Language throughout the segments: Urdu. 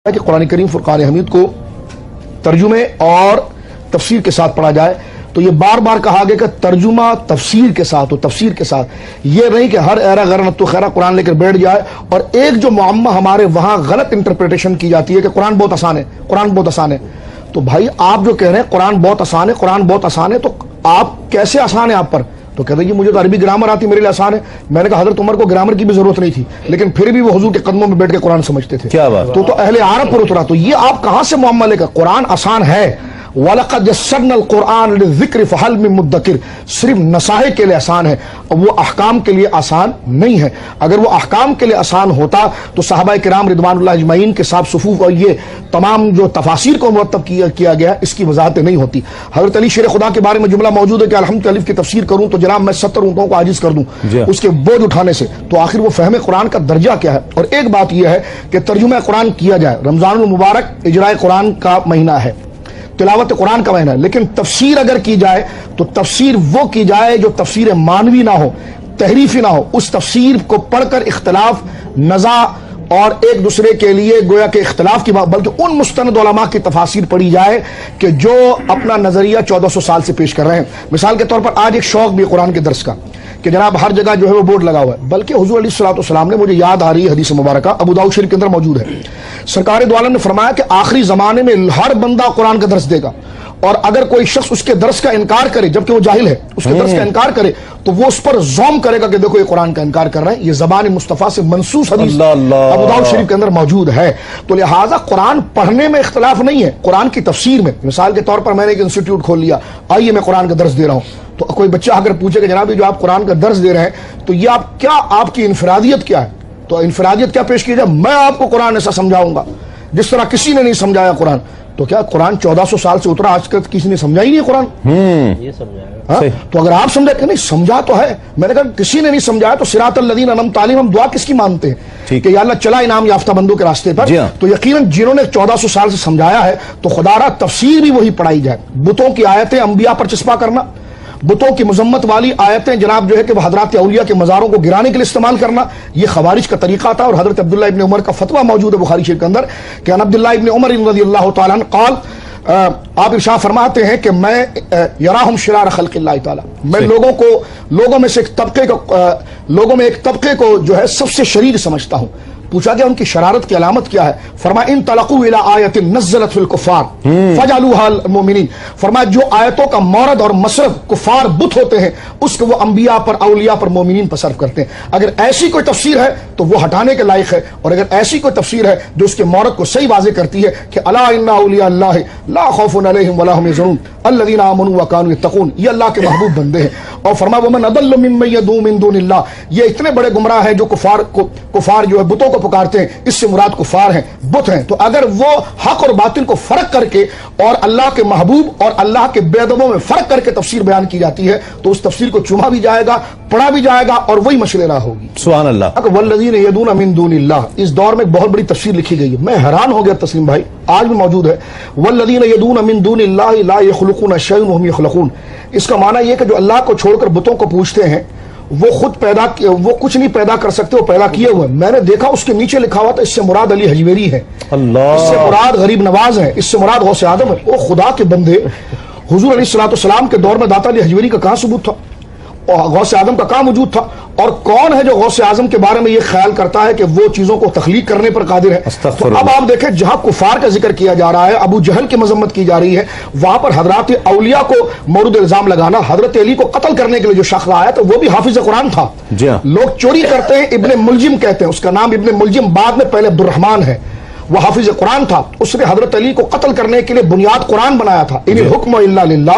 کہ قرآن کریم فرقان حمید کو ترجمے اور تفسیر کے ساتھ پڑھا جائے، تو یہ بار بار کہا گیا کہ ترجمہ تفسیر کے ساتھ ہو، تفسیر کے ساتھ، یہ نہیں کہ ہر ایرا غیر نتو خیرہ قرآن لے کر بیٹھ جائے۔ اور ایک جو معمہ ہمارے وہاں غلط انٹرپریٹیشن کی جاتی ہے کہ قرآن بہت آسان ہے، قرآن بہت آسان ہے۔ تو بھائی آپ جو کہہ رہے ہیں قرآن بہت آسان ہے، قرآن بہت آسان ہے، تو آپ کیسے آسان ہے آپ پر؟ تو کہتے ہیں جی مجھے تو عربی گرامر آتی، میرے لیے آسان ہے۔ میں نے کہا حضرت عمر کو گرامر کی بھی ضرورت نہیں تھی، لیکن پھر بھی وہ حضور کے قدموں میں بیٹھ کے قرآن سمجھتے تھے۔ کیا بات؟ تو اہل عرب پر اترا۔ تو یہ آپ کہاں سے معاملہ لے کر؟ قرآن آسان ہے، وَلَقَدْ يَسَّرْنَا الْقُرْآنَ لِلذِّكْرِ فَهَلْ مِن مُدَّكِرٍ، صرف نصائح کے لیے آسان ہے، وہ احکام کے لیے آسان نہیں ہے۔ اگر وہ احکام کے لیے آسان ہوتا تو صحابہ کرام رضوان اللہ اجمعین کے ساتھ صفوف اور یہ تمام جو تفاسیر کو مرتب کیا گیا اس کی وضاحتیں نہیں ہوتی۔ حضرت علی شیر خدا کے بارے میں جملہ موجود ہے کہ الحمد الف کی تفسیر کروں تو جناب میں 70 اونٹوں کو عاجز کر دوں اس کے بوجھ اٹھانے سے۔ تو آخر وہ فہم قرآن کا درجہ کیا ہے؟ اور ایک بات یہ ہے کہ ترجمہ قرآن کیا جائے، رمضان المبارک اجراء قرآن کا مہینہ ہے، تلاوت قرآن کا مہینہ ہے، لیکن تفسیر اگر کی جائے تو تفسیر وہ کی جائے جو تفسیر مانوی نہ ہو، تحریفی نہ ہو۔ اس تفسیر کو پڑھ کر اختلاف، نزاع اور ایک دوسرے کے لیے گویا کہ اختلاف کی بات، بلکہ ان مستند علماء کی تفاسیر پڑھی جائے کہ جو اپنا نظریہ 1400 سال سے پیش کر رہے ہیں۔ مثال کے طور پر آج ایک شوق بھی قرآن کے درس کا کہ جناب ہر جگہ جو ہے وہ بورڈ لگا ہوا ہے، بلکہ حضور علیہ الصلوۃ والسلام نے، مجھے یاد آ رہی ہے حدیث مبارکہ ابو داؤد شریف کے اندر موجود ہے، سرکار دو عالم نے فرمایا کہ آخری زمانے میں ہر بندہ قرآن کا درس دے گا، اور اگر کوئی شخص اس کے درس کا انکار کرے جبکہ وہ جاہل ہے، اس کے درس کا انکار کرے تو وہ اس پر زوم کرے گا کہ دیکھو یہ قرآن کا انکار کر رہے ہیں۔ یہ زبان مصطفیٰ سے منسوس حدیث ابو داؤد شریف کے اندر موجود ہے۔ تو لہٰذا قرآن پڑھنے میں اختلاف نہیں ہے، قرآن کی تفسیر میں۔ مثال کے طور پر میں نے ایک انسٹیٹیوٹ کھول لیا، آئیے میں قرآن کا درس دے رہا ہوں، تو کوئی بچہ اگر پوچھے کہ جناب یہ جو آپ قرآن کا درس دے رہے ہیں تو یہ آپ کی انفرادیت کیا ہے؟ تو انفرادیت کیا پیش کی جائے؟ میں آپ کو قرآن ایسا سمجھاؤں گا جس طرح کسی نے نہیں سمجھایا قرآن۔ تو کیا قرآن 1400 سال سے اترا، آج تک کسی نے سمجھا ہی نہیں قرآن؟ یہ ہاں؟ تو اگر آپ سمجھا کہ نہیں سمجھا تو ہے، میں نے کہا کسی نے نہیں سمجھایا تو صراط الذین انعمت علیہم ہم دعا کس کی مانتے ہیں کہ یا اللہ چلا انعام یافتہ بندوں کے راستے پر۔ تو یقیناً جنہوں نے 1400 سال سے سمجھایا ہے تو خدا را تفسیر بھی وہی پڑھائی جائے۔ بتوں کی آیتیں انبیاء پر چسپاں کرنا، بتوں کی مذمت والی آیتیں جناب جو ہے کہ وہ حضرات اولیاء کے مزاروں کو گرانے کے لیے استعمال کرنا، یہ خوارج کا طریقہ تھا۔ اور حضرت عبداللہ ابن عمر کا فتویٰ موجود ہے بخاری شریف کے اندر کہ ان عبداللہ ابن عمر رضی اللہ تعالیٰ عنہ قال، آپ ارشاد فرماتے ہیں کہ میں یراہم شرار خلق اللہ تعالیٰ، میں لوگوں میں سے ایک طبقے کو جو ہے سب سے شریر سمجھتا ہوں۔ پوچھا گیا ان کی شرارت کی علامت کیا ہے؟ فرمایا ان تلقوا الی آیت نزلت فی الکفار فجعلوها المؤمنین، فرمایا جو آیتوں کا مورد اور مصرف کفار بت ہوتے ہیں اس کو وہ انبیاء پر، اولیاء پر، مومنین پر صرف کرتے ہیں۔ اگر ایسی کوئی تفسیر ہے تو وہ ہٹانے کے لائق ہے، اور اگر ایسی کوئی تفسیر ہے جو اس کے مورد کو صحیح واضح کرتی ہے کہ الا ان اولیاء اللہ لا خوف علیہم ولا هم یحزنون الذین آمنوا وکانوا یتقون، یہ اللہ کے محبوب بندے ہیں۔ اور فرمایا ومن اضل ممن يدعو من دون اللہ، یہ اتنے بڑے گمراہ ہیں جو کفار جو ہے بتوں کو پکارتے ہیں، اس سے مراد کفار ہیں، بت ہیں۔ تو اگر وہ حق اور باطل کو فرق کر کے اور اللہ کے محبوب اور اللہ کے بے ادبوں میں فرق کر کے تفسیر بیان کی جاتی ہے تو اس تفسیر کو چوما بھی جائے گا، پڑھا بھی جائے گا، اور وہی مشعل راہ ہوگی۔ سبحان اللہ۔ والذین یدعون من دون اللہ، اس دور میں ایک بہت بڑی تفسیر لکھی گئی ہے، میں حیران ہو گیا تسلیم بھائی، آج بھی موجود ہے۔ والذین یدعون من دون اللہ لا یخلقون شیئا وهم یخلقون، اس کا معنی یہ کہ جو اللہ کو چھوڑ کر بتوں کو پوجتے ہیں وہ کچھ نہیں پیدا کر سکتے، وہ پیدا کیے ہوئے۔ میں نے دیکھا اس کے نیچے لکھا ہوا تھا اس سے مراد علی حجویری ہے، اس سے مراد غریب نواز ہے، اس سے مراد غوث اعظم ہے۔ وہ خدا کے بندے، حضور علیہ الصلوۃ والسلام کے دور میں داتا علی حجویری کا کہاں ثبوت تھا، اور غوث اعظم کا کہاں وجود تھا؟ اور کون ہے جو غوث اعظم کے بارے میں یہ خیال کرتا ہے کہ وہ چیزوں کو تخلیق کرنے پر قادر ہے؟ تو اب آپ دیکھیں جہاں کفار کا ذکر کیا جا رہا ہے، ابو جہل کی مذمت کی جا رہی ہے، وہاں پر حضرات اولیاء کو مورد الزام لگانا، حضرت علی کو قتل کرنے کے لیے جو شخص آیا تو وہ بھی حافظ قرآن تھا۔ لوگ چوری کرتے ہیں، ابن ملجم کہتے ہیں، اس کا نام ابن ملجم بعد میں پہلے عبد الرحمن ہے، وہ حافظ قرآن تھا، اس نے حضرت علی کو قتل کرنے کے لیے بنیاد قرآن بنایا تھا۔ ان الحکم الا للہ،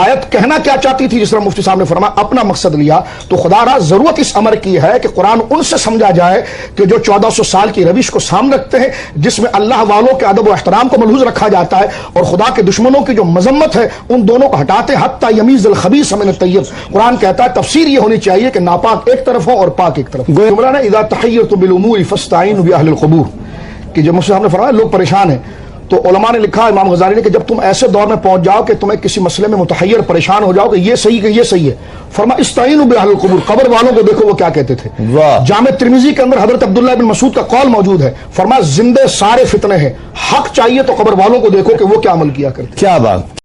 آیت کہنا کیا چاہتی تھی؟ جس طرح مفتی صاحب نے فرمایا اپنا مقصد لیا، تو خدا را ضرورت اس امر کی ہے کہ قرآن ان سے سمجھا جائے کہ جو 1400 سال کی روش کو سامنے رکھتے ہیں، جس میں اللہ والوں کے ادب و احترام کو ملحوظ رکھا جاتا ہے اور خدا کے دشمنوں کی جو مذمت ہے ان دونوں کو ہٹاتے حتی یمیز الخبیث من الطیب۔ قرآن کہتا ہے تفسیر یہ ہونی چاہیے کہ ناپاک ایک طرف ہو اور پاک ایک طرف۔ مولانا اذا تحیرتم بالامور فاستعینوا باہل القبور، کہ جو مفتی صاحب نے فرمایا لوگ پریشان ہیں تو علماء نے لکھا امام غزالی نے کہ جب تم ایسے دور میں پہنچ جاؤ کہ تمہیں کسی مسئلے میں متحیر پریشان ہو جاؤ کہ یہ صحیح ہے فرما استعینوا باہل القبور، قبر والوں کو دیکھو وہ کیا کہتے تھے۔ جامع ترمذی کے اندر حضرت عبداللہ بن مسعود کا قول موجود ہے، فرما زندے سارے فتنے ہیں، حق چاہیے تو قبر والوں کو دیکھو کہ وہ کیا عمل کیا کرتے۔ کیا بات